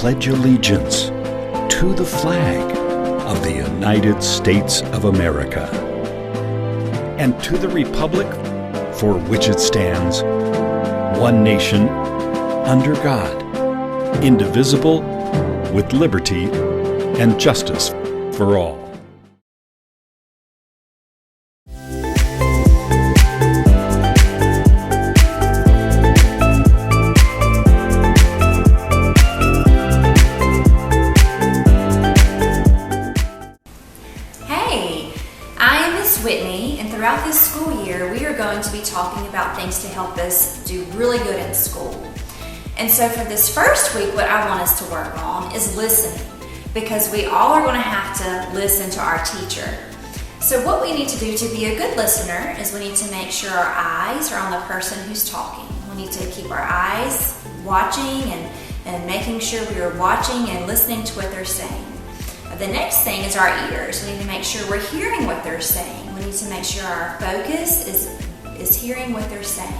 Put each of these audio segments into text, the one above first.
pledge allegiance to the flag of the United States of America and to the republic for which it stands, one nation, under God, indivisible, with liberty and justice for all. Whitney, and throughout this school year we are going to be talking about things to help us do really good in school. And so for this first week, what I want us to work on is listening, because we all are going to have to listen to our teacher. So what we need to do to be a good listener is we need to make sure our eyes are on the person who's talking. We need to keep our eyes watching and making sure we are watching and listening to what they're saying. The next thing is our ears. We need to make sure we're hearing what they're saying. We need to make sure our focus is hearing what they're saying.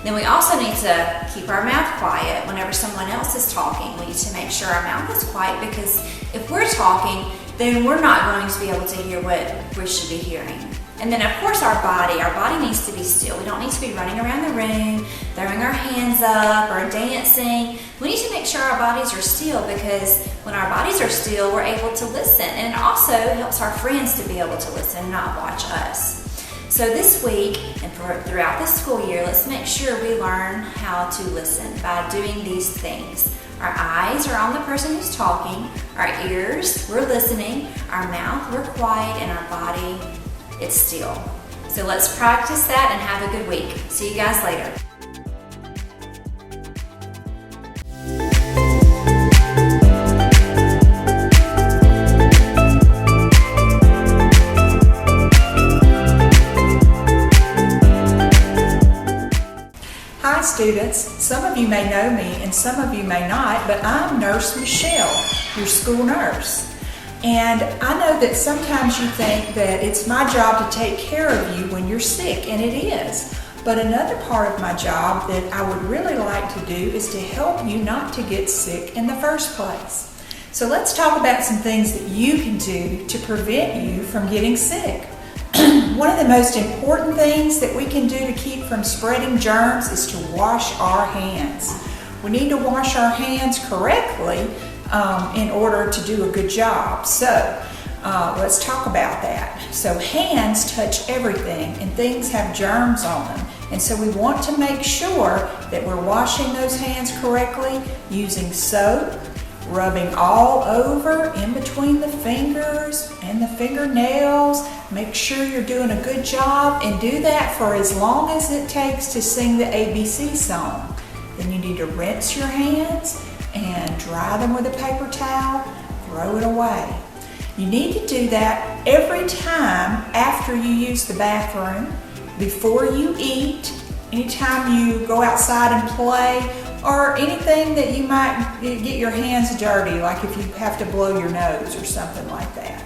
Then we also need to keep our mouth quiet whenever someone else is talking. We need to make sure our mouth is quiet, because if we're talking, then we're not going to be able to hear what we should be hearing. And then of course our body needs to be still. We don't need to be running around the room, throwing our hands up or dancing. We need to make sure our bodies are still, because when our bodies are still, we're able to listen. And it also helps our friends to be able to listen and not watch us. So this week and throughout the school year, let's make sure we learn how to listen by doing these things. Our eyes are on the person who's talking, our ears, we're listening, our mouth, we're quiet, and our body, it's still. So let's practice that and have a good week. See you guys later. Hi students, some of you may know me and some of you may not, but I'm Nurse Michelle, your school nurse. And I know that sometimes you think that it's my job to take care of you when you're sick, and it is. But another part of my job that I would really like to do is to help you not to get sick in the first place. So let's talk about some things that you can do to prevent you from getting sick. One of the most important things that we can do to keep from spreading germs is to wash our hands. We need to wash our hands correctly in order to do a good job. So let's talk about that. So hands touch everything, and things have germs on them. And so we want to make sure that we're washing those hands correctly using soap, rubbing all over in between the fingers and the fingernails. Make sure you're doing a good job, and do that for as long as it takes to sing the ABC song. Then you need to rinse your hands and dry them with a paper towel, throw it away. You need to do that every time after you use the bathroom, before you eat, anytime you go outside and play, or anything that you might get your hands dirty, like if you have to blow your nose or something like that.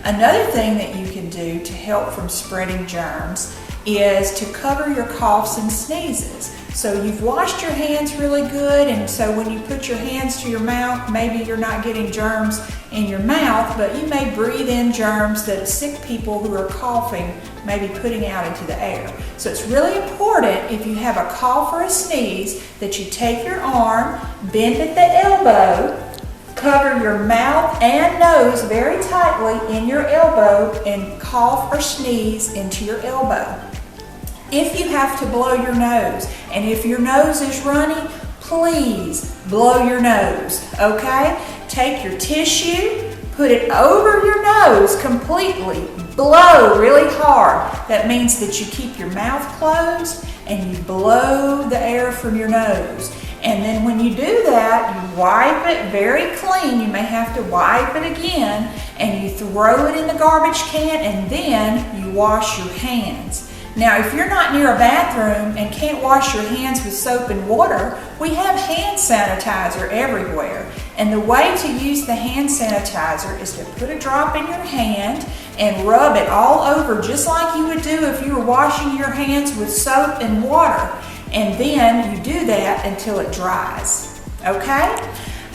Another thing that you can do to help from spreading germs is to cover your coughs and sneezes. So you've washed your hands really good, and so when you put your hands to your mouth, maybe you're not getting germs in your mouth, but you may breathe in germs that sick people who are coughing may be putting out into the air. So it's really important, if you have a cough or a sneeze, that you take your arm, bend at the elbow, cover your mouth and nose very tightly in your elbow, and cough or sneeze into your elbow. If you have to blow your nose, and if your nose is runny, please blow your nose, okay? Take your tissue, put it over your nose completely, blow really hard. That means that you keep your mouth closed and you blow the air from your nose. And then when you do that, you wipe it very clean. You may have to wipe it again, and you throw it in the garbage can, and then you wash your hands. Now, if you're not near a bathroom and can't wash your hands with soap and water, we have hand sanitizer everywhere. And the way to use the hand sanitizer is to put a drop in your hand and rub it all over, just like you would do if you were washing your hands with soap and water. And then you do that until it dries, okay?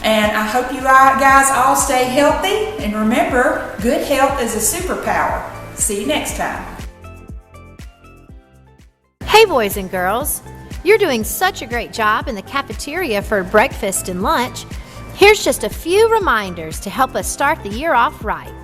And I hope you guys all stay healthy. And remember, good health is a superpower. See you next time. Hey boys and girls, you're doing such a great job in the cafeteria for breakfast and lunch. Here's just a few reminders to help us start the year off right.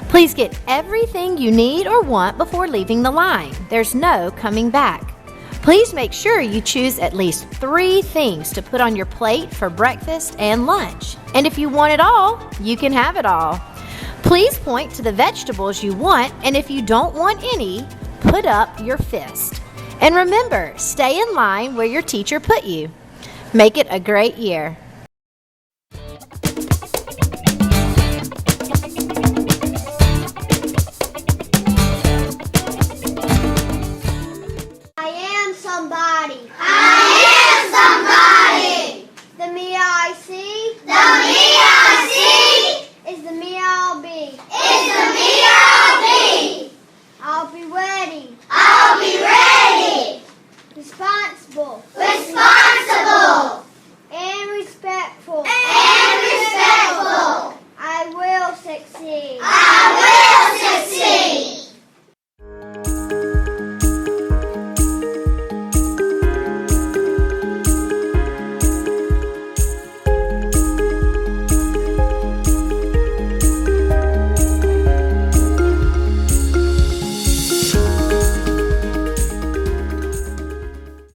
Please get everything you need or want before leaving the line. There's no coming back. Please make sure you choose at least 3 things to put on your plate for breakfast and lunch. And if you want it all, you can have it all. Please point to the vegetables you want, and if you don't want any, put up your fist. And remember, stay in line where your teacher put you. Make it a great year.